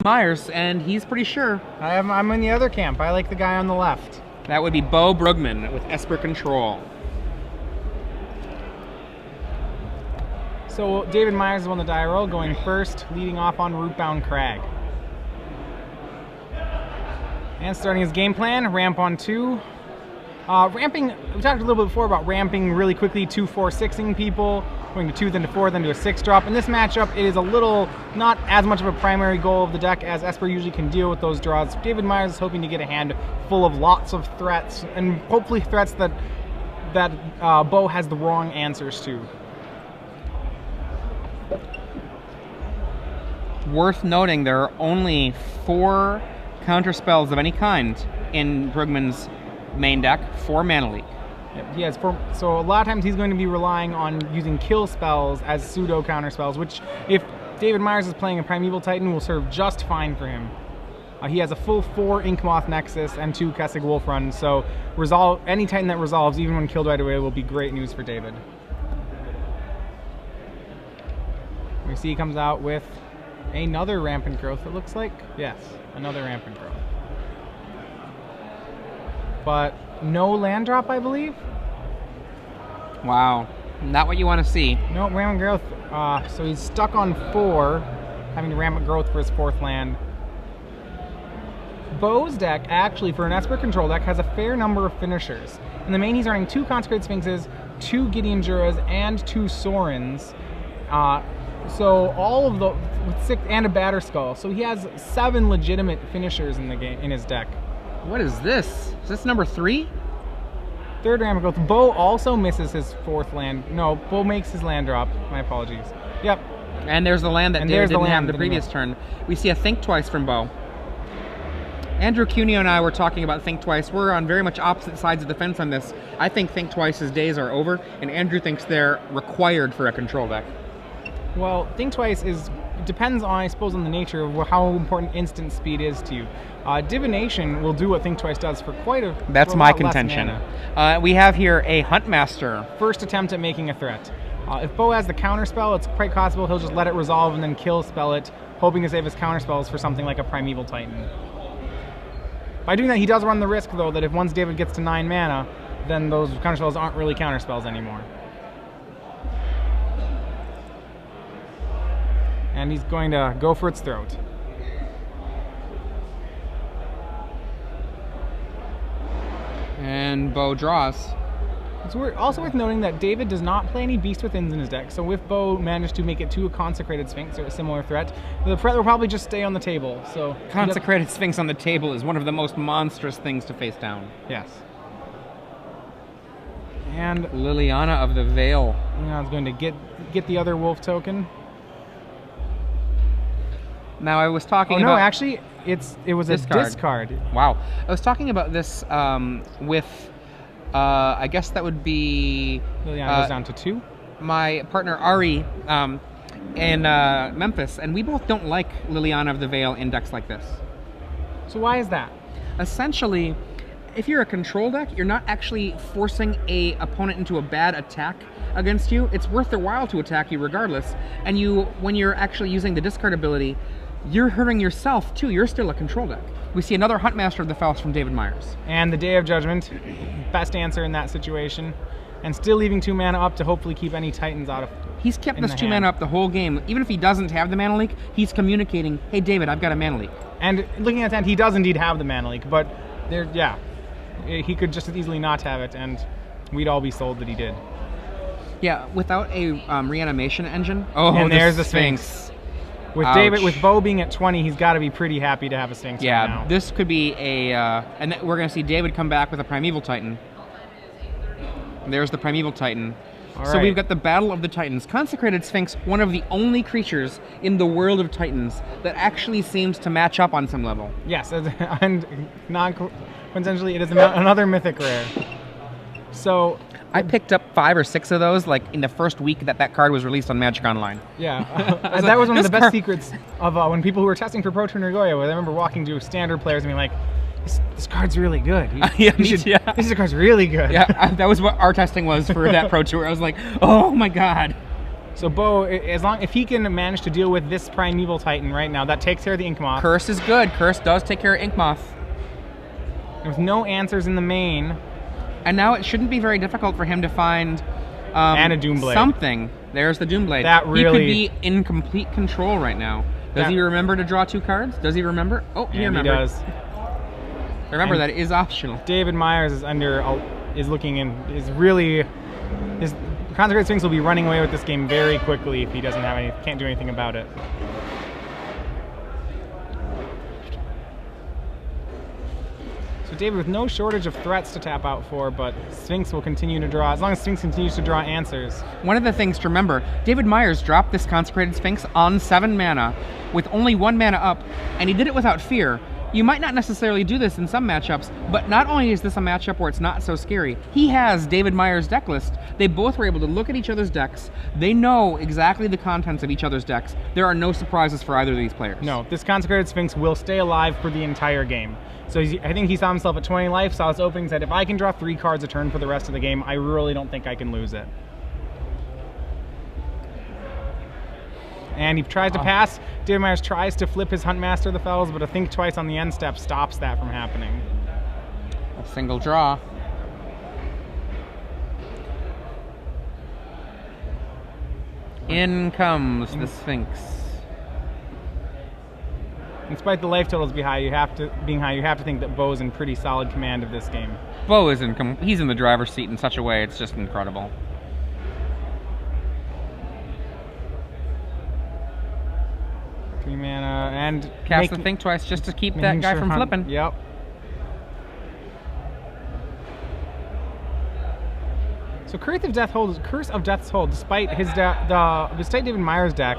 Myers, and he's pretty sure. I'm in the other camp. I like the guy on the left. That would be Beaux Bruggman with Esper Control. So David Myers is on the die roll, going first, leading off on Rootbound Crag. And starting his game plan, ramp on 2. Ramping, we talked a little bit before about ramping really quickly, 2-4-6ing people, going to 2, then to 4, then to a 6 drop. In this matchup, it is a little, not as much of a primary goal of the deck as Esper usually can deal with those draws. David Myers is hoping to get a hand full of lots of threats, and hopefully threats that Beaux has the wrong answers to. Worth noting, there are only 4 counter spells of any kind in Bruggman's main deck, 4 mana leak. Yep, he has 4, so a lot of times he's going to be relying on using kill spells as pseudo counter spells, which if David Myers is playing a Primeval Titan will serve just fine for him. He has a full 4 Inkmoth Nexus and 2 Kessig Wolf Run, so any Titan that resolves, even when killed right away, will be great news for David. We see he comes out with another Rampant Growth, it looks like. Yes, another Rampant Growth. But no land drop, I believe? Wow. Not what you want to see. No, Rampant Growth. So he's stuck on 4, having Rampant Growth for his 4th land. Beau's deck, actually, for an Esper control deck, has a fair number of finishers. In the main, he's running 2 Consecrated Sphinxes, 2 Gideon Juras, and 2 Sorens. So all of the, with 6, and a Batterskull. So he has 7 legitimate finishers in the game, in his deck. What is this? Is this number 3? 3rd Rampant Growth. Beaux also misses his 4th land. No, Beaux makes his land drop. My apologies. Yep. And there's the land that David didn't have the previous turn. We see a Think Twice from Beaux. Andrew Cuneo and I were talking about Think Twice. We're on very much opposite sides of the fence on this. I think Think Twice's days are over, and Andrew thinks they're required for a control deck. Well, Think Twice depends on, I suppose, on the nature of how important instant speed is to you. Divination will do what Think Twice does for quite a That's my contention. We have here a Huntmaster. First attempt at making a threat. If Beaux has the counter spell, it's quite possible he'll just let it resolve and then kill spell it, hoping to save his counter spells for something like a Primeval Titan. By doing that, he does run the risk, though, that if once David gets to 9 mana, then those counter spells aren't really counter spells anymore. And he's going to go for its throat. And Beaux draws. It's also worth noting that David does not play any Beast Withins in his deck, so if Beaux managed to make it to a Consecrated Sphinx or a similar threat, the threat will probably just stay on the table. So Consecrated Sphinx on the table is one of the most monstrous things to face down. Yes. And Liliana of the Veil. I was going to get the other wolf token. Now I was talking about... Oh no, actually, it was discard. A discard. Wow. I was talking about this with... I guess that would be... Liliana goes down to 2. My partner Ari in Memphis, and we both don't like Liliana of the Veil in decks like this. So why is that? Essentially, if you're a control deck, you're not actually forcing a opponent into a bad attack against you. It's worth their while to attack you regardless. And when you're actually using the discard ability, you're hurting yourself too. You're still a control deck. We see another Huntmaster of the Faust from David Myers. And the Day of Judgment, best answer in that situation. And still leaving 2 mana up to hopefully keep any Titans out of. He's kept this 2 mana up the whole game. Even if he doesn't have the mana leak, he's communicating, hey David, I've got a mana leak. And looking at that, he does indeed have the mana leak, but he could just as easily not have it, and we'd all be sold that he did. Yeah, without a reanimation engine. Oh, and there's the Sphinx. With Ouch. with Beaux being at 20, he's got to be pretty happy to have a Sphinx right now. This could be a, and we're going to see David come back with a Primeval Titan. And there's the Primeval Titan. So we've got the Battle of the Titans. Consecrated Sphinx, one of the only creatures in the world of Titans that actually seems to match up on some level. Yes, and non-coincidentally, it is another mythic rare. So I picked up 5 or 6 of those like in the first week that card was released on Magic Online. Yeah, that was one of the best secrets of when people who were testing for Pro Tour Nagoya. I remember walking to standard players and being like, this card's really good. This card's really good. Yeah, that was what our testing was for that Pro Tour. I was like, oh my god. So Beaux, if he can manage to deal with this Primeval Titan right now, that takes care of the Inkmoth. Curse is good. Curse does take care of Inkmoth. There's no answers in the main. And now it shouldn't be very difficult for him to find and a Doomblade. Something. There's the Doomblade. That really... He could be in complete control right now. Does he remember to draw 2 cards? Does he remember? Oh, he remembered. He does. Remember, that is optional. David Myers is really... His Consecrated Sphinx will be running away with this game very quickly if he can't do anything about it. So David with no shortage of threats to tap out for, but Sphinx will continue to draw, as long as Sphinx continues to draw answers. One of the things to remember, David Myers dropped this Consecrated Sphinx on 7 mana with only 1 mana up, and he did it without fear. You might not necessarily do this in some matchups, but not only is this a matchup where it's not so scary, he has David Myers' deck list. They both were able to look at each other's decks. They know exactly the contents of each other's decks. There are no surprises for either of these players. No, this Consecrated Sphinx will stay alive for the entire game. So I think he saw himself at 20 life, saw his opening, said, if I can draw 3 cards a turn for the rest of the game, I really don't think I can lose it. And he tries to pass. David Myers tries to flip his Huntmaster of the Fells, but a Think Twice on the end step stops that from happening. A single draw. In comes the Sphinx. Despite the life totals being high, you have to think that Beau's in pretty solid command of this game. Beaux is he's in the driver's seat in such a way, it's just incredible. 3 mana and cast the Think Twice just to keep that guy from flipping. Yep. So Curse of Death's Hold, despite despite David Myers' deck,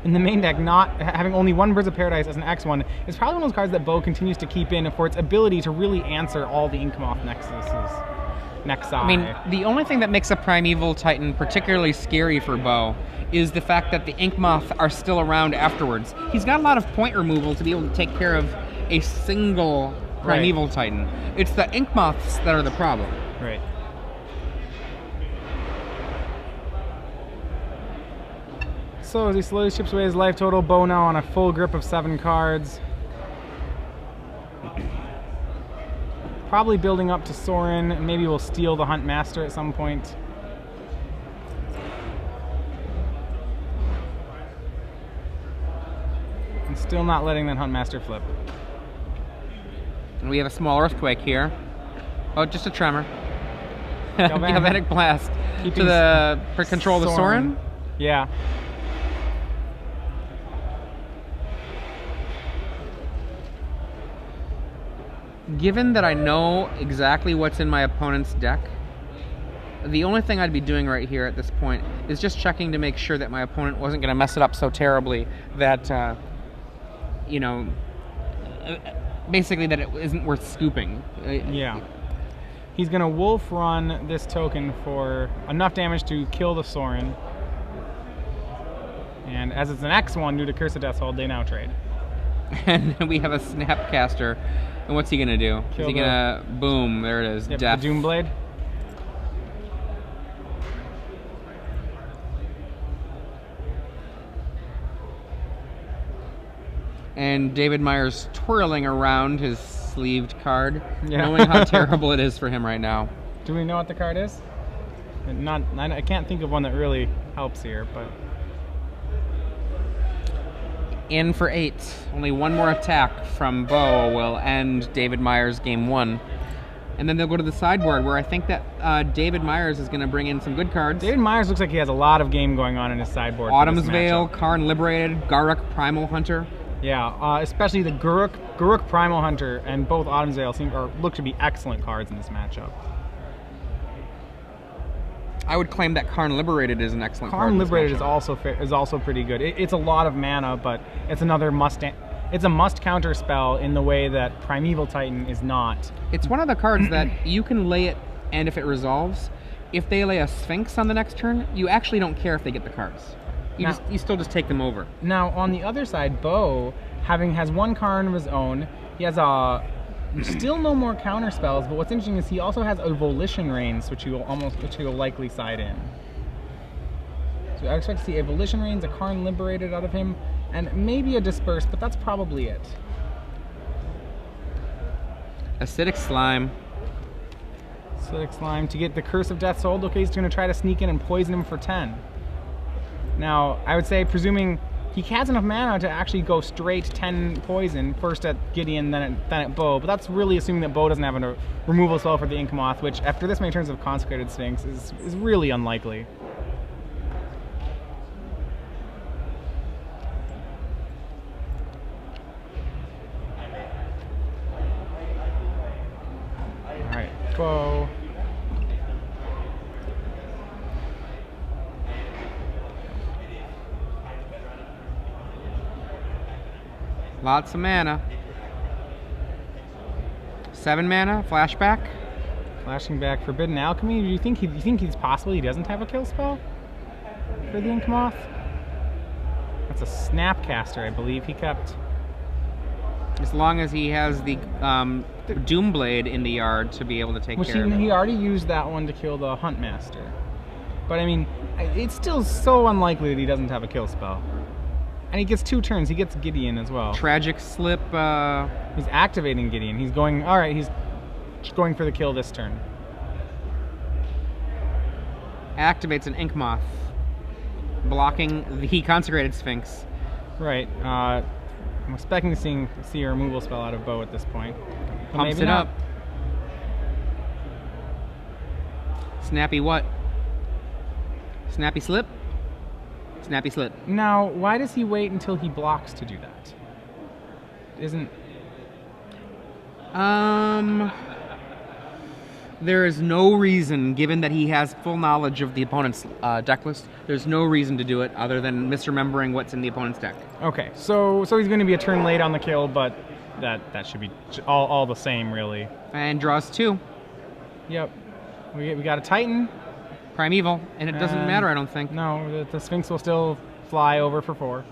in the main deck not having only 1 Birds of Paradise as an X1, is probably one of those cards that Beaux continues to keep in for its ability to really answer all the Inkmoth Nexi. I mean, the only thing that makes a Primeval Titan particularly scary for Beaux is the fact that the Inkmoth are still around afterwards. He's got a lot of point removal to be able to take care of a single Primeval Titan. It's the Inkmoths that are the problem. Right. So as he slowly chips away his life total, Beaux now on a full grip of 7 cards. Probably building up to Sorin. Maybe we'll steal the Huntmaster at some point. And still not letting that Huntmaster flip. And we have a small earthquake here. Oh, just a tremor. Galvanic Blast. For control of the Sorin? Yeah. Given that I know exactly what's in my opponent's deck, the only thing I'd be doing right here at this point is just checking to make sure that my opponent wasn't going to mess it up so terribly that, you know, basically that it isn't worth scooping. Yeah. He's going to Wolf Run this token for enough damage to kill the Sorin. And as it's an X1 due to Curse of Death's Hold, they now trade. And we have a Snapcaster. And what's he going to do? Is he going to... Boom, there it is. Yep, Death. The Doomblade. And David Myers twirling around his sleeved card, knowing how terrible it is for him right now. Do we know what the card is? I can't think of one that really helps here, but... In for 8. Only 1 more attack from Beaux will end David Myers' game 1. And then they'll go to the sideboard, where I think that David Myers is going to bring in some good cards. David Myers looks like he has a lot of game going on in his sideboard. Autumn's Veil, Karn Liberated, Garruk Primal Hunter. Yeah, especially the Garruk Primal Hunter and both Autumn's Veil look to be excellent cards in this matchup. I would claim that Karn Liberated is an excellent card. Karn Liberated is also pretty good. It's a lot of mana, but it's another it's a must counter spell in the way that Primeval Titan is not. It's one of the cards that you can lay it, and if it resolves, if they lay a Sphinx on the next turn, you actually don't care if they get the cards. You still just take them over. Now on the other side, Beaux has 1 Karn of his own. He has still no more counter spells, but what's interesting is he also has a Volition Reigns, which he will likely side in. So I expect to see a Volition Reigns, a Karn Liberated out of him, and maybe a Disperse, but that's probably it. Acidic Slime. Acidic Slime to get the Curse of Death's Hold. Okay, he's going to try to sneak in and poison him for 10. Now, I would say, presuming he has enough mana to actually go straight 10 poison, first at Gideon, then at Beaux, but that's really assuming that Beaux doesn't have a removal spell for the Ink Moth, which, after this many turns of Consecrated Sphinx, is really unlikely. Alright, Beaux. Lots of mana. 7 mana, flashback. Flashing back, Forbidden Alchemy. Do you think he's possible he doesn't have a kill spell for the Ink Moth? That's a Snapcaster, I believe he kept. As long as he has the Doomblade in the yard to be able to take care of it. He already used that one to kill the Huntmaster. But I mean, it's still so unlikely that he doesn't have a kill spell. And he gets 2 turns. He gets Gideon as well. Tragic Slip. He's activating Gideon. He's going. All right. He's going for the kill this turn. Activates an Ink Moth, blocking the Consecrated Sphinx. Right. I'm expecting to see a removal spell out of Beaux at this point. But Pumps it up. Snappy what? Snappy Slip? Snappy Slip. Now, why does he wait until he blocks to do that? Isn't... There is no reason, given that he has full knowledge of the opponent's deck list, there's no reason to do it other than misremembering what's in the opponent's deck. Okay, so he's going to be a turn late on the kill, but that should be all the same, really. And draws 2. Yep. We got a Titan. Primeval, and it doesn't matter, I don't think. No, the Sphinx will still fly over for 4.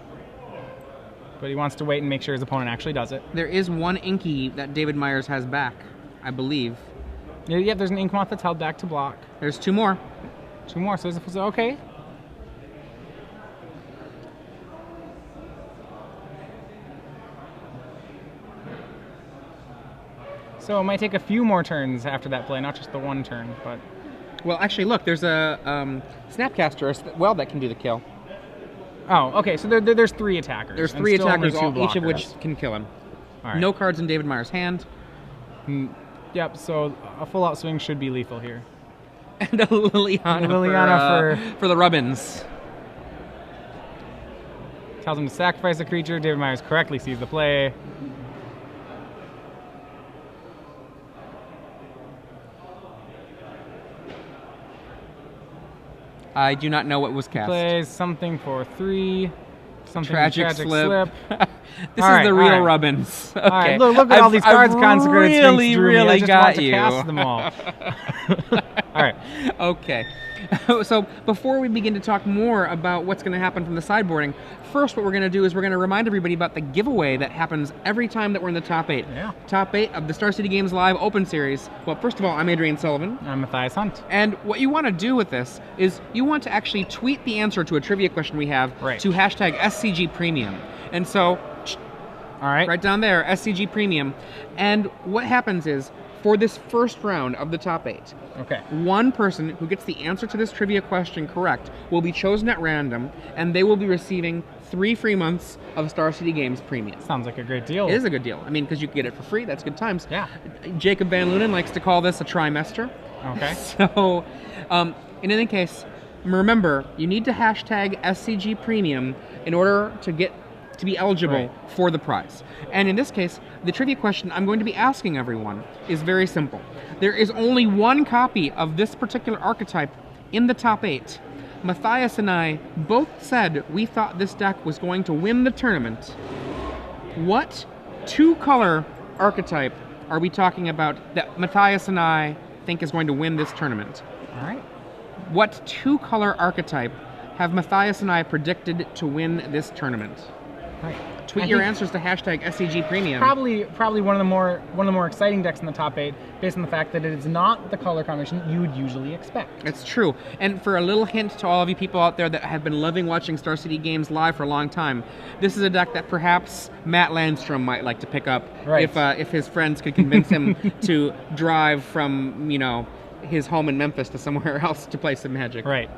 But he wants to wait and make sure his opponent actually does it. There is 1 Inky that David Myers has back, I believe. Yeah, there's an Ink Moth that's held back to block. There's 2 more. 2 more, so okay. So it might take a few more turns after that play, not just the 1 turn, but... Well, actually, look, there's a Snapcaster as well that can do the kill. Oh, okay, so there's 3 attackers. There's 3 attackers, each of blockers. which can kill him. All right. No cards in David Myers' hand. Yep, so a full-out swing should be lethal here. And a Liliana for the Rubbins. Tells him to sacrifice a creature. David Myers correctly sees the play. I do not know what was cast. Plays something for 3. Something Tragic Slip. This All is the real Rubbins. Okay. All right, look at all these cards Consecrated Sphinx drew me. I just got want to you. cast them all. All right. Okay. So before we begin to talk more about what's going to happen from the sideboarding, first what we're going to do is we're going to remind everybody about the giveaway that happens every time that we're in the top 8. Yeah. Top 8 of the Star City Games Live Open Series. Well, first of all, I'm Adrian Sullivan. I'm Matthias Hunt. And what you want to do with this is you want to actually tweet the answer to a trivia question we have to hashtag SCG Premium. And so, all right, right down there, SCG Premium. And what happens is, for this first round of the top 8, one person who gets the answer to this trivia question correct will be chosen at random, and they will be receiving 3 free months of Star City Games Premium. Sounds like a great deal. It is a good deal. I mean, because you can get it for free. That's good times. Yeah. Jacob Van Lunen likes to call this a trimester. Okay. So, in any case, remember, you need to hashtag SCG Premium in order to be eligible for the prize. And in this case, the trivia question I'm going to be asking everyone is very simple. There is only 1 copy of this particular archetype in the top 8. Matthias and I both said we thought this deck was going to win the tournament. What 2-color archetype are we talking about that Matthias and I think is going to win this tournament? All right. What 2-color archetype have Matthias and I predicted to win this tournament? Right. Tweet your answers to hashtag SCG Premium. Probably one of the more exciting decks in the top 8, based on the fact that it is not the color combination you would usually expect. It's true. And for a little hint to all of you people out there that have been loving watching Star City games live for a long time, this is a deck that perhaps Matt Landstrom might like to pick up if his friends could convince him to drive from, you know, his home in Memphis to somewhere else to play some Magic. Right.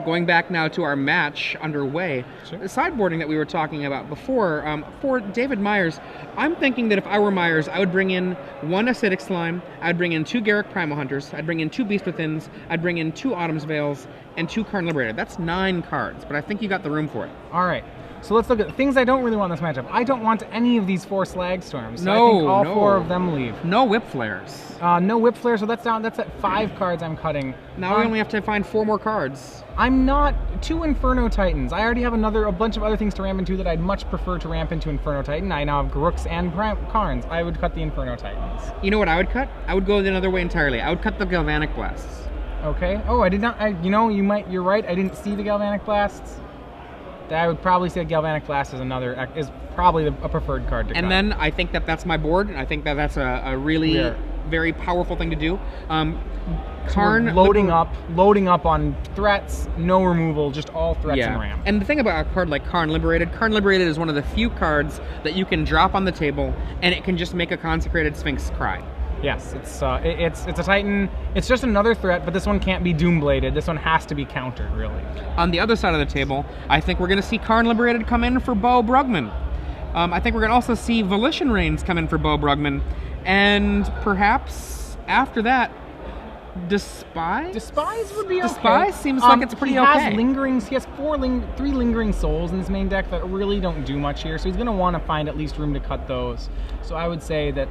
Going back now to our match underway, Sure. The sideboarding that we were talking about before, for David Myers, I'm thinking that if I were Myers, I would bring in 1 Acidic Slime, I'd bring in 2 Garruk Primal Hunters, I'd bring in 2 Beast Withins, I'd bring in 2 Autumn's Veils, and 2 Karn Liberated. That's 9 cards, but I think you got the room for it. All right. So let's look at things I don't really want in this matchup. I don't want any of these 4 Slag Storms. So I think all 4 of them leave. No Whip Flares. No Whip Flare, so that's at 5 cards I'm cutting. Now we only have to find 4 more cards. I'm not 2 Inferno Titans. I already have a bunch of other things to ramp into that I'd much prefer to ramp into Inferno Titan. I now have Garooks and Karns. I would cut the Inferno Titans. You know what I would cut? I would go the other way entirely. I would cut the Galvanic Blasts. Okay. Oh, I did not. You're right. I didn't see the Galvanic Blasts. I would probably say Galvanic Blast is probably a preferred card to cut. And then I think that's my board. I think that's a really very powerful thing to do. Karn loading up on threats, no removal, just all threats and ramp. And the thing about a card like Karn Liberated is one of the few cards that you can drop on the table and it can just make a Consecrated Sphinx cry. Yes, it's a Titan. It's just another threat, but this one can't be Doombladed. This one has to be countered, really. On the other side of the table, I think we're going to see Karn Liberated come in for Beaux Bruggman. I think we're going to also see Volition Reigns come in for Beaux Bruggman. And perhaps after that, Despise? Despise would be okay. Despise seems like it's pretty okay. He has 3 Lingering Souls in his main deck that really don't do much here, so he's going to want to find at least room to cut those. So I would say that,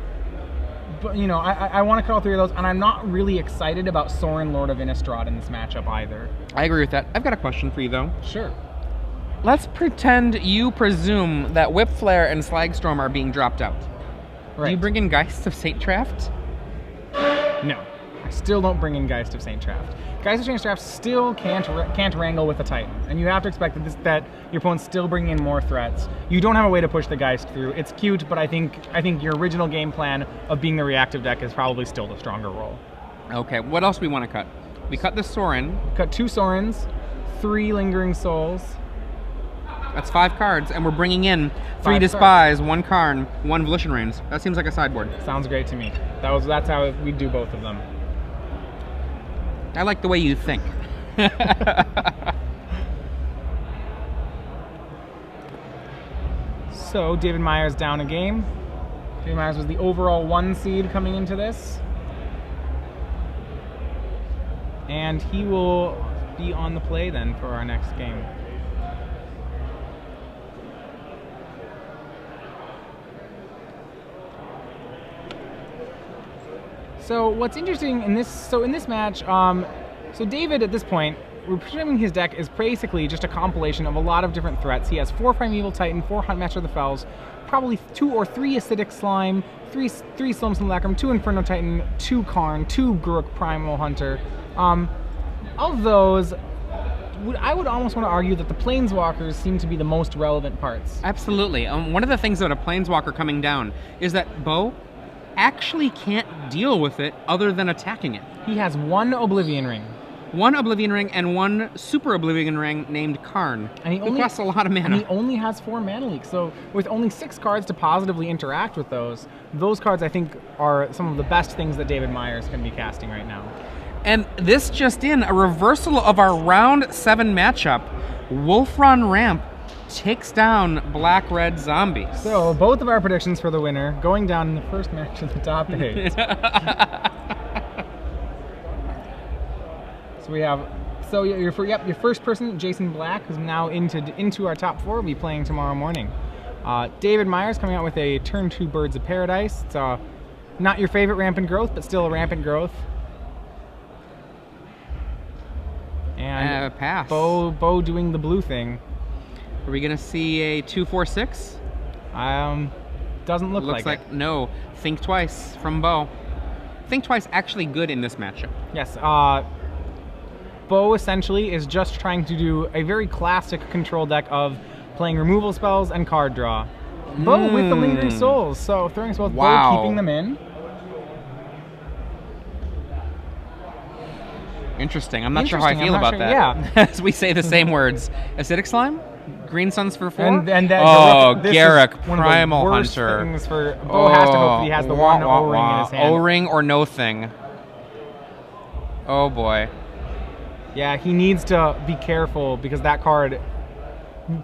but you know, I want to cut all 3 of those, and I'm not really excited about Sorin, Lord of Innistrad in this matchup either. I agree with that. I've got a question for you, though. Sure. Let's pretend you presume that Whip Flare and Slagstorm are being dropped out. Right. Do you bring in Geists of Saint Traft? No. I still don't bring in Geist of Saint Traft. Geist of Saint Traft still can't wrangle with a Titan, and you have to expect that your opponent's still bringing in more threats. You don't have a way to push the Geist through. It's cute, but I think your original game plan of being the reactive deck is probably still the stronger role. Okay, what else do we want to cut? We cut the Sorin. Cut 2 Sorins, 3 Lingering Souls. That's 5 cards, and we're bringing in 3 5 Despise, 1 Karn, 1 Volition Reigns. That seems like a sideboard. Sounds great to me. That's how we do both of them. I like the way you think. So, David Myers down a game. David Myers was the overall 1 seed coming into this. And he will be on the play then for our next game. So what's interesting in this match, so David at this point, we're presuming his deck is basically just a compilation of a lot of different threats. He has 4 Primeval Titan, 4 Huntmaster of the Fells, probably 2 or 3 Acidic Slime, 3 Slum Simulacrum, 2 Inferno Titan, 2 Karn, 2 Garruk Primal Hunter. Of those, I would almost want to argue that the Planeswalkers seem to be the most relevant parts. Absolutely. One of the things about a Planeswalker coming down is that Beaux actually can't deal with it other than attacking it. He has 1 Oblivion Ring. 1 Oblivion Ring and 1 Super Oblivion Ring named Karn. And he costs a lot of mana. And he only has 4 mana leaks. So with only 6 cards to positively interact with those cards I think are some of the best things that David Myers can be casting right now. And this just in, a reversal of our round 7 matchup. Wolfron Ramp takes down Black-Red Zombies. So both of our predictions for the winner going down in the first match of the top 8. So we have, your first person, Jason Black, who's now into our top 4, will be playing tomorrow morning. David Myers coming out with a turn 2 Birds of Paradise. It's not your favorite Rampant Growth, but still a Rampant Growth. And pass. Beaux doing the blue thing. Are we going to see a 2/4/6? Doesn't look like it. Looks like no. Think Twice from Beaux. Think Twice actually good in this matchup. Yes. Beaux essentially is just trying to do a very classic control deck of playing removal spells and card draw. Beaux with the Lingering Souls, so throwing spells, Beaux keeping them in. Interesting. I'm not sure how I feel about that. Yeah. As we say the same words. Acidic Slime? Green Suns for 4? And Garruk, Primal Hunter. Things for Beaux has to hope that he has the one O-ring in his hand. O-ring or no thing. Oh boy. Yeah, he needs to be careful because that card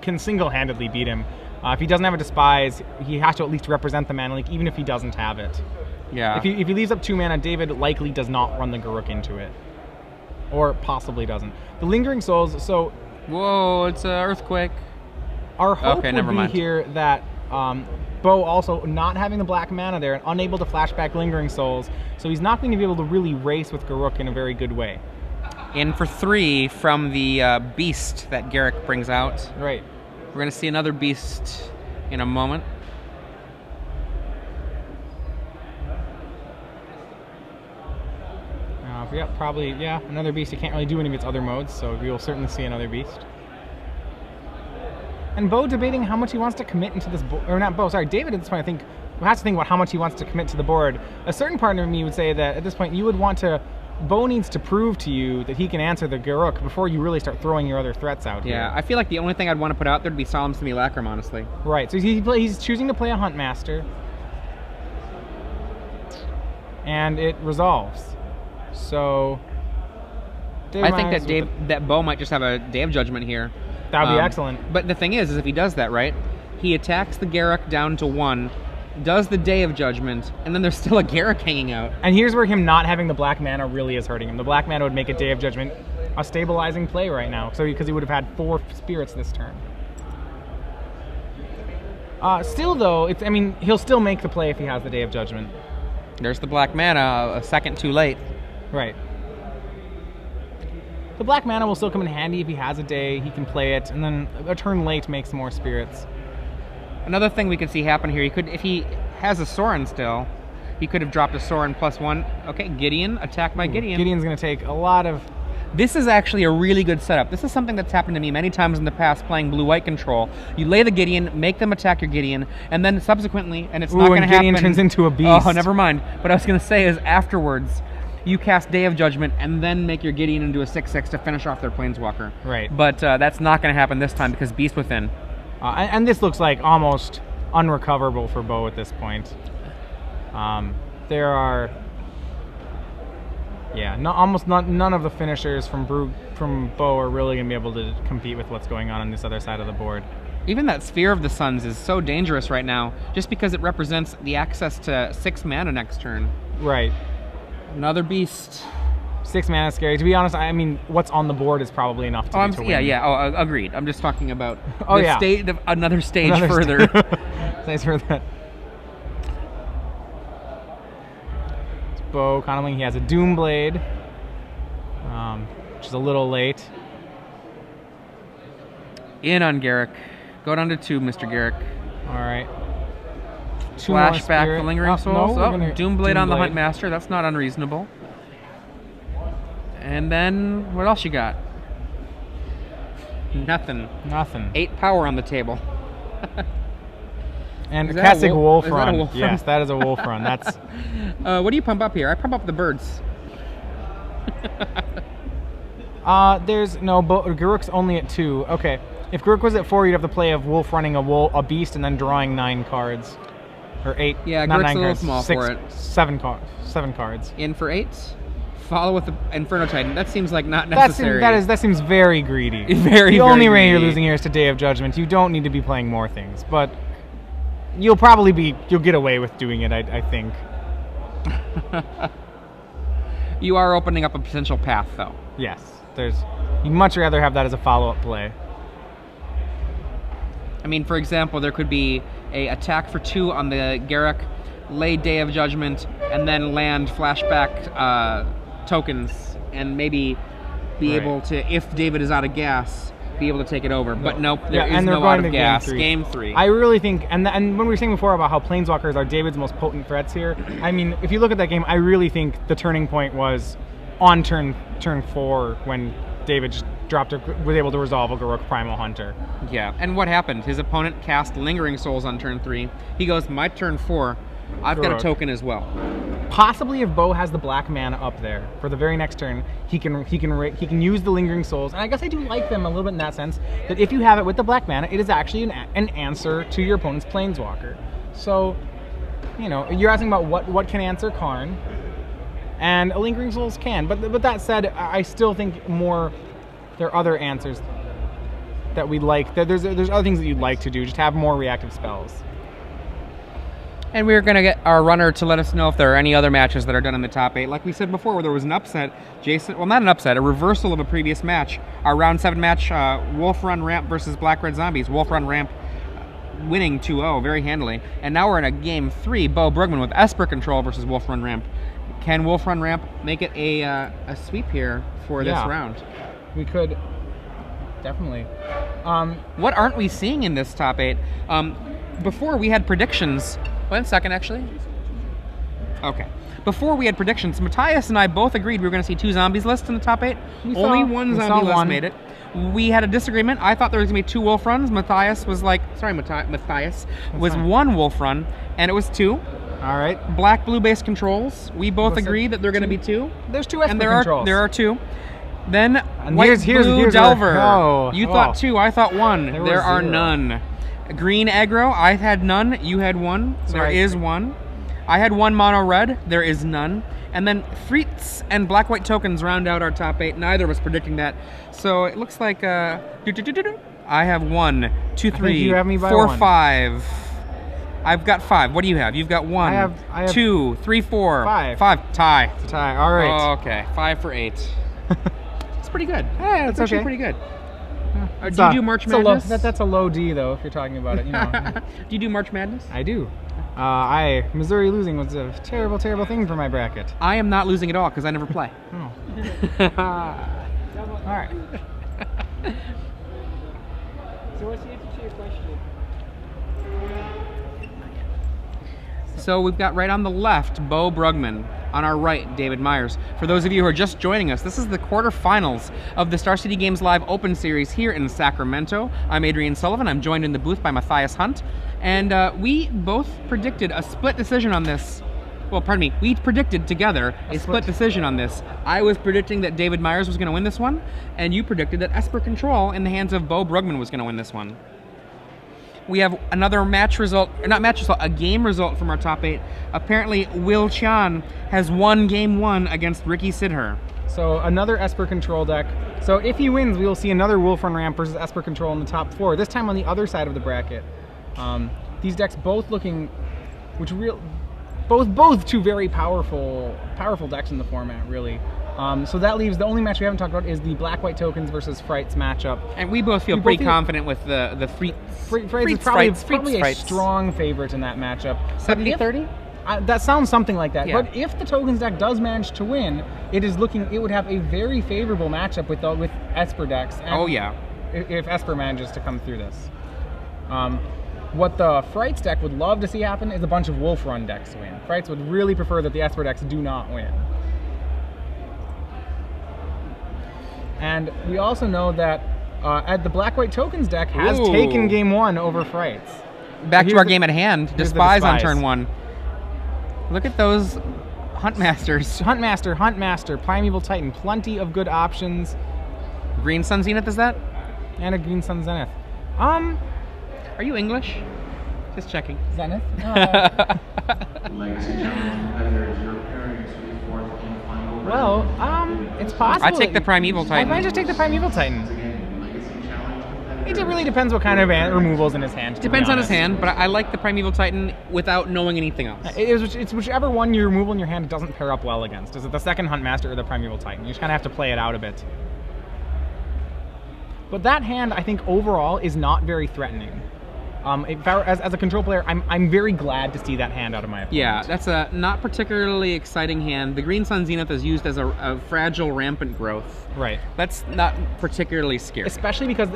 can single-handedly beat him. If he doesn't have a Despise, he has to at least represent the Mana Leak, even if he doesn't have it. Yeah. If he leaves up 2 mana, David likely does not run the Garruk into it. Or possibly doesn't. The Lingering Souls, so... Whoa, it's an Earthquake. Our hope would be here that Beaux also not having the black mana there and unable to flashback Lingering Souls, so he's not going to be able to really race with Garruk in a very good way. In for 3 from the Beast that Garruk brings out. Right. We're going to see another Beast in a moment. Yeah, probably, yeah, another Beast. He can't really do any of its other modes, so we will certainly see another Beast. And Beaux debating how much he wants to commit into this board, or not Beaux, sorry, David at this point I think has to think about how much he wants to commit to the board. A certain partner of me would say that at this point you would want to, Beaux needs to prove to you that he can answer the Garruk before you really start throwing your other threats out here. Yeah, I feel like the only thing I'd want to put out there would be Solemn Simulacrum, honestly. Right, so he's choosing to play a Huntmaster. And it resolves. So... I think that Beaux might just have a Day of Judgment here. That would be excellent. But the thing is if he does that, right, he attacks the Garruk down to 1, does the Day of Judgment, and then there's still a Garruk hanging out. And here's where him not having the black mana really is hurting him. The black mana would make a Day of Judgment a stabilizing play right now, so because he would have had 4 spirits this turn. Still, though, he'll still make the play if he has the Day of Judgment. There's the black mana, a second too late. Right. The black mana will still come in handy if he has a day, he can play it, and then a turn late makes more spirits. Another thing we could see happen here, if he has a Sorin still, he could have dropped a Sorin +1. Okay, Gideon, attack by Gideon. Gideon's going to take a lot of... This is actually a really good setup. This is something that's happened to me many times in the past playing blue-white control. You lay the Gideon, make them attack your Gideon, and then subsequently, and it's not going to happen... Gideon turns into a beast. Oh, never mind. What I was going to say is afterwards, you cast Day of Judgment and then make your Gideon into a 6/6 to finish off their Planeswalker. Right. But that's not going to happen this time because Beast Within. And this looks like almost unrecoverable for Beaux at this point. There are... Yeah, almost none of the finishers from Beaux are really going to be able to compete with what's going on this other side of the board. Even that Sphere of the Suns is so dangerous right now, just because it represents the access to 6 mana next turn. Right. Another Beast. 6 mana is scary. To be honest, what's on the board is probably enough to win. Yeah. Oh, agreed. I'm just talking about another stage further. Thanks for that. Beaux Connelly, he has a Doomblade, which is a little late. In on Garruk. Go down to 2, Mr. Garruk. All right. Flashback the Lingering Souls. No, Doomblade on the Huntmaster. That's not unreasonable. And then, what else you got? Nothing. 8 power on the table. And a Kessig Wolf Run. Wolf Run? Yes, that is a Wolf Run. That's. What do you pump up here? I pump up the birds. There's no Garruk's only at 2. Okay, if Garruk was at 4, you'd have the play of Wolf running a Beast and then drawing 9 cards, or 8. Yeah, not Garruk's 9 a little cards, small 6, for it. 7 cards. In for 8. Follow with the Inferno Titan. That seems like not necessary. That seems very greedy. The only way you're losing here is to Day of Judgment. You don't need to be playing more things, but you'll get away with doing it. I think. You are opening up a potential path, though. Yes, you'd much rather have that as a follow-up play. I mean, for example, there could be a attack for 2 on the Garruk, lay Day of Judgment, and then land flashback tokens, and maybe be able to, if David is out of gas, be able to take it over. But nope, there is no out of gas. Game 3. I really think, and when we were saying before about how Planeswalkers are David's most potent threats here, I mean, if you look at that game, I really think the turning point was on turn 4 when David just was able to resolve a Garruk Primal Hunter. Yeah, and what happened? His opponent cast Lingering Souls on turn 3. He goes, my turn 4. I've got a token as well. Possibly, if Beaux has the black mana up there for the very next turn, he can use the Lingering Souls. And I guess I do like them a little bit in that sense, that if you have it with the black mana, it is actually an answer to your opponent's Planeswalker. So, you know, you're asking about what can answer Karn, and a Lingering Souls can. But that said, I still think there are other answers that we like. There's other things that you'd like to do, just have more reactive spells. And we're going to get our runner to let us know if there are any other matches that are done in the top 8. Like we said before, where there was an upset, not an upset, a reversal of a previous match. Our round 7 match, Wolf Run Ramp versus Black Red Zombies. Wolf Run Ramp winning 2-0 very handily. And now we're in a game 3, Beaux Bruggman with Esper Control versus Wolf Run Ramp. Can Wolf Run Ramp make it a sweep here for this round? We could, definitely. What aren't we seeing in this top 8? Before we had predictions. 1 second, actually. Okay. Before we had predictions, Matthias and I both agreed we were going to see 2 zombies lists in the top 8. Only one zombie list made it. We had a disagreement. I thought there was going to be 2 wolf runs. Matthias was like, Matthias was 1 wolf run, and it was 2. All right. Black-blue-based controls. We both agreed that they're going to be 2. There's 2 Esper controls. There are 2. Then here's Delver. You thought 2. I thought 1. There are 0. None. Green aggro, I had none, you had 1. There is 1. I had 1 mono red, there is none. And then Freets and black-white tokens round out our top 8. Neither was predicting that. So it looks like I have 1, 2, 3, 4, 5. I've got 5. What do you have? You've got 1, I have 2, 3, 4, 5. Tie. It's a tie. All right. Oh, okay. 5 for 8. It's pretty good. Yeah, it's actually okay. pretty good. Do you do March Madness? That's a low D, though, if you're talking about it. You know. Do you do March Madness? I do. Missouri losing was a terrible, terrible thing for my bracket. I am not losing at all because I never play. Oh. All right. So what's the answer to your question? So we've got right on the left, Beaux Bruggman. On our right, David Myers. For those of you who are just joining us, this is the quarterfinals of the Star City Games Live Open Series here in Sacramento. I'm Adrian Sullivan. I'm joined in the booth by Matthias Hunt. And we both predicted a split decision on this. Well, pardon me. We predicted together a split decision on this. I was predicting that David Myers was going to win this one, and you predicted that Esper Control in the hands of Beaux Bruggman was going to win this one. We have another a game result from our top 8. Apparently, Will Chan has won game 1 against Ricky Sidher. So another Esper Control deck. So if he wins, we will see another Wolf Run Ramp versus Esper Control in the top 4. This time on the other side of the bracket. These decks both looking, both 2 very powerful decks in the format, really. So that leaves the only match we haven't talked about is the black-white tokens versus Frights matchup. And we both feel pretty confident with the Frights is probably a strong favorite in that matchup. 70-30? That sounds something like that. Yeah. But if the tokens deck does manage to win, it would have a very favorable matchup with Esper decks. And if Esper manages to come through this. What the Frights deck would love to see happen is a bunch of Wolf Run decks win. Frights would really prefer that the Esper decks do not win. And we also know that the Black-White Tokens deck has taken game 1 over Frights. Back to our game at hand, Despise on turn 1. Look at those Huntmasters. Huntmaster, Primeval Titan, plenty of good options. Green Sun Zenith, is that? And a Green Sun Zenith. Are you English? Just checking. Zenith? Ladies and gentlemen, competitors, you're preparing to be fourth in final. Well, it's possible. I take the Primeval Titan. I might just take the Primeval Titan. It really depends what kind of removal's in his hand. Depends on his hand, but I like the Primeval Titan without knowing anything else. It's whichever one you removal in your hand doesn't pair up well against. Is it the second Huntmaster or the Primeval Titan? You just kind of have to play it out a bit. But that hand, I think, overall, is not very threatening. As a control player, I'm very glad to see that hand out of my opponent. Yeah, that's a not particularly exciting hand. The Green Sun Zenith is used as a fragile rampant growth. Right. That's not particularly scary. Especially because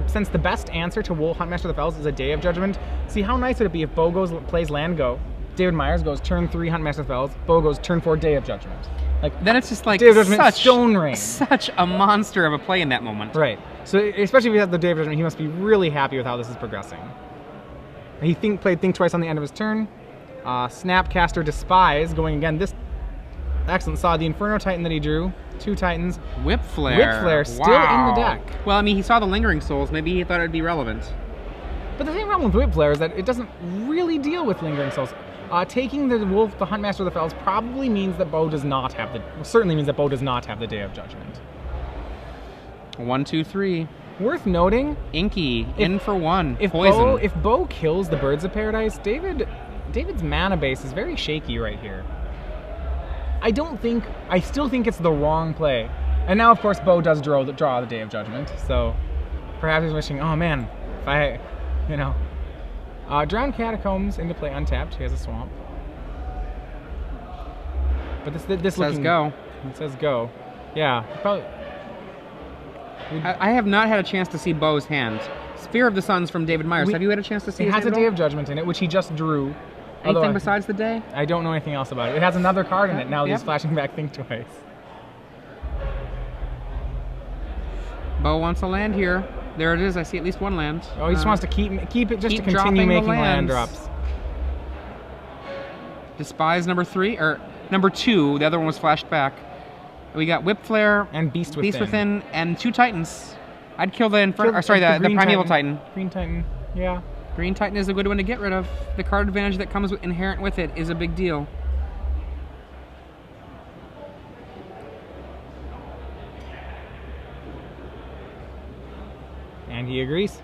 since the best answer to Huntmaster of the Fells is a Day of Judgment. See, how nice would it be if Beaux plays land go, David Myers goes turn 3 Hunt Master Fells. Beaux goes turn 4 Day of Judgment. Like Then it's just like Day of Judgment, Stone Rain. such a monster of a play in that moment. Right. So especially if he has the Day of Judgment, he must be really happy with how this is progressing. He played Think Twice on the end of his turn. Snapcaster Despise going again. This excellent. Saw the Inferno Titan that he drew. 2 Titans. Whip Flare. Whip Flare still in the deck. Well, I mean, he saw the Lingering Souls. Maybe he thought it'd be relevant. But the thing problem with Whip Flare is that it doesn't really deal with Lingering Souls. Taking the Wolf, the Huntmaster of the Fells, probably means that Beaux does not have the. Well, certainly means that Beaux does not have the Day of Judgment. 1, 2, 3. Worth noting, Inky in for 1. if Poison. if Beaux kills the Birds of Paradise, David's mana base is very shaky right here. I still think it's the wrong play. And now, of course, Beaux does draw the Day of Judgment, so perhaps he's wishing, oh man, if I, you know. Drowned Catacombs into play untapped. He has a swamp. But this says looking, go. It says go. Yeah, probably. I have not had a chance to see Beau's hand. Sphere of the Suns from David Myers. Have you had a chance to see it? It has a Day of Judgment in it, which he just drew. Anything besides the day? I don't know anything else about it. It has another card in it now. He's flashing back Think Twice. Beaux wants a land here. There it is. I see at least 1 land. Oh, he just wants to keep it just to continue making land drops. Despise number 3 or number 2. The other one was flashed back. We got Whip Flare and Beast Within, and 2 Titans. I'd kill the the Primeval Titan. Green Titan. Yeah. Green Titan is a good one to get rid of. The card advantage that comes inherent with it is a big deal. And he agrees.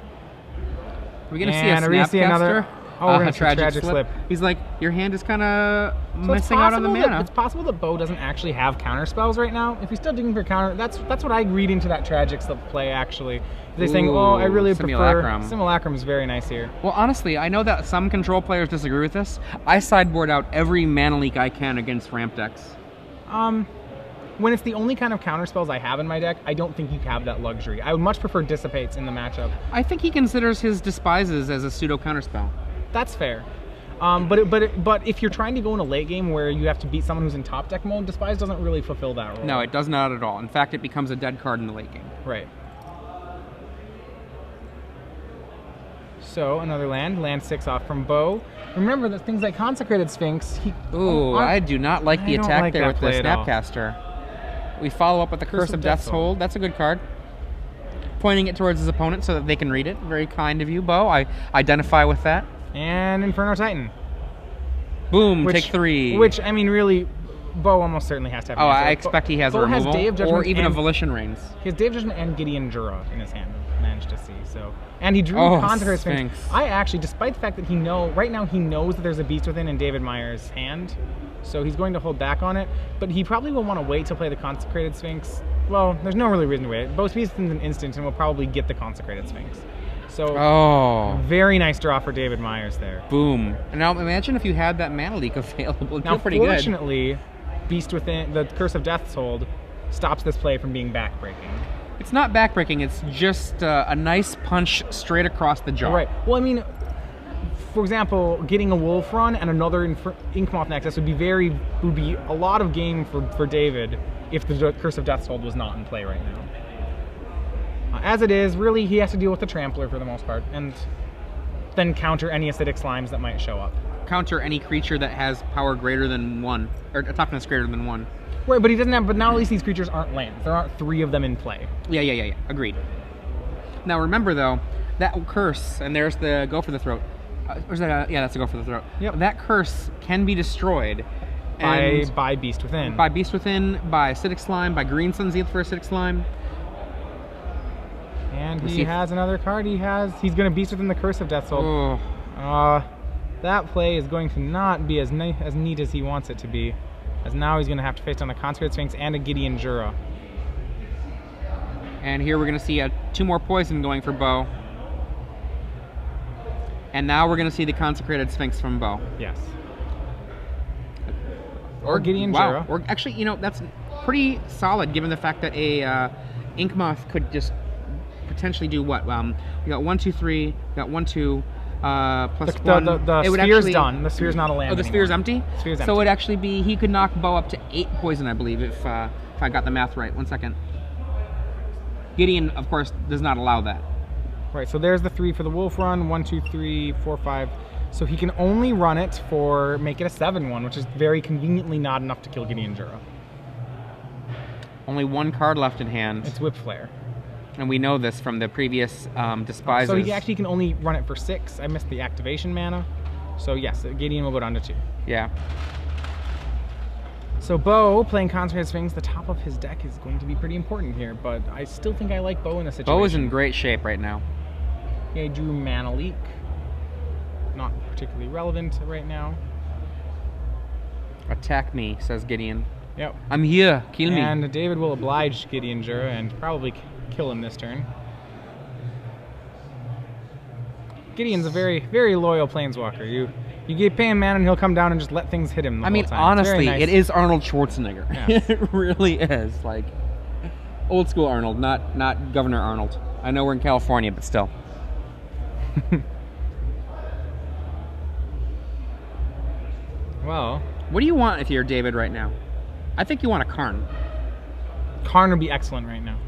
We're going to see a Snapcaster. Oh, we're going to see a tragic slip. He's like, your hand is kind of missing out on the mana. It's possible that Beaux doesn't actually have counter spells right now. If he's still digging for counter, that's what I read into that tragic slip play, actually. They're saying, oh, I really prefer... Simulacrum is very nice here. Well, honestly, I know that some control players disagree with this. I sideboard out every mana leak I can against ramp decks. When it's the only kind of counter spells I have in my deck, I don't think you have that luxury. I would much prefer Dissipates in the matchup. I think he considers his Despises as a pseudo counterspell. That's fair. But if you're trying to go in a late game where you have to beat someone who's in top deck mode, Despise doesn't really fulfill that role. No, it does not at all. In fact, it becomes a dead card in the late game. Right. So, another land 6 off from Beaux. Remember that things like Consecrated Sphinx, I do not like the attack there with the Snapcaster. We follow up with the Curse of Death's Hold. That's a good card. Pointing it towards his opponent so that they can read it. Very kind of you, Beaux. I identify with that. And Inferno Titan. Boom, take 3. Which, I mean, really, Beaux almost certainly has to have. I expect he has a removal, Day of Judgment or even a Volition Reigns. He has Day of Judgment and Gideon Jura in his hand, managed to see. So, and he drew Consecrated Sphinx. I actually, despite the fact that right now he knows that there's a Beast Within in David Myers' hand, so he's going to hold back on it, but he probably will want to wait to play the Consecrated Sphinx. Well, there's no really reason to wait. Beaux Beast Within's an instant, and we'll probably get the Consecrated Sphinx. So, very nice draw for David Myers there. Boom. And now imagine if you had that mana leak available. It'd now, feel pretty good. Fortunately, Beast Within, the Curse of Death's Hold, stops this play from being backbreaking. It's not backbreaking, it's just a nice punch straight across the jaw. Right. Well, I mean, for example, getting a Wolf Run and another Inkmoth Nexus would be a lot of game for David if the Curse of Death's Hold was not in play right now. As it is, really, he has to deal with the Trampler for the most part, and then counter any acidic slimes that might show up. Counter any creature that has power greater than 1, or a toughness greater than 1. Right, but he doesn't have. But now at least these creatures aren't lands. There aren't 3 of them in play. Yeah. Agreed. Now remember though, that curse, and there's the Go for the Throat. Or is that that's a Go for the Throat. Yep. That curse can be destroyed by Beast Within. By Beast Within, by Acidic Slime, by Green Sun Zeal for Acidic Slime. And he has another card. He's going to Beast Within the Curse of Death's Hold. That play is going to not be as neat as he wants it to be, as now he's going to have to face down the Consecrated Sphinx and a Gideon Jura. And here we're going to see 2 more poison going for Beaux. And now we're going to see the Consecrated Sphinx from Beaux. Yes. Or Gideon Jura. Or actually, that's pretty solid given the fact that a Inkmoth could just potentially do what? We got 1, 2, 3, we got 1, 2. plus The, one. the It would sphere's actually- done. The sphere's not a land Oh, the anymore. sphere's empty? Sphere's So empty. it'd actually be, he could knock Beaux up to 8 poison, I believe, if I got the math right. 1 second. Gideon, of course, does not allow that. Right, so there's the 3 for the wolf run. 1, 2, 3, 4, 5. So he can only run it for, make it a 7-1, which is very conveniently not enough to kill Gideon Jura. Only 1 card left in hand. It's Whip Flare. And we know this from the previous Despises. So he actually can only run it for 6. I missed the activation mana. So yes, Gideon will go down to 2. Yeah. So Beaux, playing Concentrated Sphinx, the top of his deck is going to be pretty important here, but I still think I like Beaux in this situation. Beaux is in great shape right now. Yeah, he drew Mana Leak. Not particularly relevant right now. Attack me, says Gideon. Yep. I'm here. Kill me. And David will oblige Gideon Jura and probably kill him this turn. Gideon's a very, very loyal planeswalker. You pay him mana and he'll come down and just let things hit him the whole time. Honestly, nice. it is Arnold Schwarzenegger. Yeah. It really is. Like, old school Arnold, not Governor Arnold. I know we're in California, but still. Well, What do you want if you're David right now? I think you want a Karn. Karn would be excellent right now.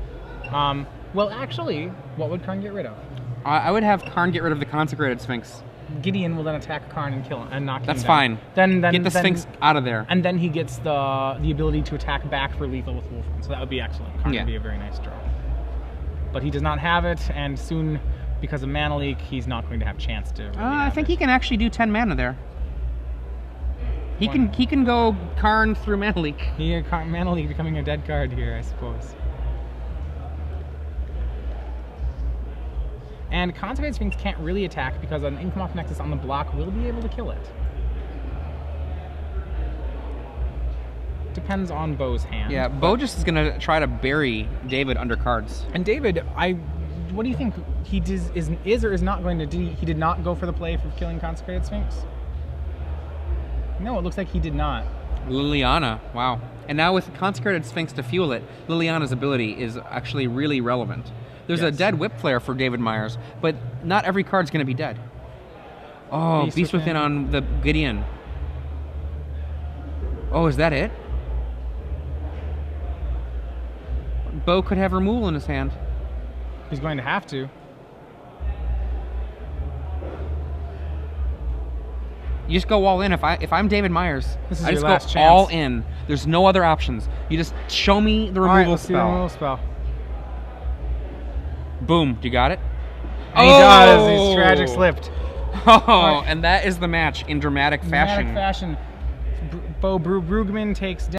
Well, actually, what would Karn get rid of? I would have Karn get rid of the Consecrated Sphinx. Gideon will then attack Karn and kill him and knock him down. That's fine. Then Get the Sphinx out of there. And then he gets the ability to attack back for lethal with Wolf. So that would be excellent. Karn Yeah. would be a very nice draw. But he does not have it, and soon, because of Mana Leak, he's not going to have a chance to. Really I have think it. he can actually do 10 mana there. He can go Karn through Mana Leak. Mana Leak becoming a dead card here, I suppose. And Consecrated Sphinx can't really attack because an Incomoth Nexus on the block will be able to kill it. Depends on Beau's hand. Yeah, Beaux just is gonna try to bury David under cards. And David, what do you think he is or is not going to do? He did not go for the play for killing Consecrated Sphinx? No, it looks like he did not. Liliana, wow. And now with Consecrated Sphinx to fuel it, Liliana's ability is actually really relevant. There's a Yes. dead Whip Flare for David Myers, but not every card's going to be dead. Oh, Beast Within on the Gideon. Oh, is that it? Beaux could have removal in his hand. He's going to have to. You just go all in. If I'm David Myers, This is I your just last go chance. all in. There's no other options. You just show me the All right, removal let's see the spell. removal spell. Boom. You got it? And he does. He's tragic slipped. Oh, and that is the match in dramatic fashion. Dramatic fashion. Bruggman takes down.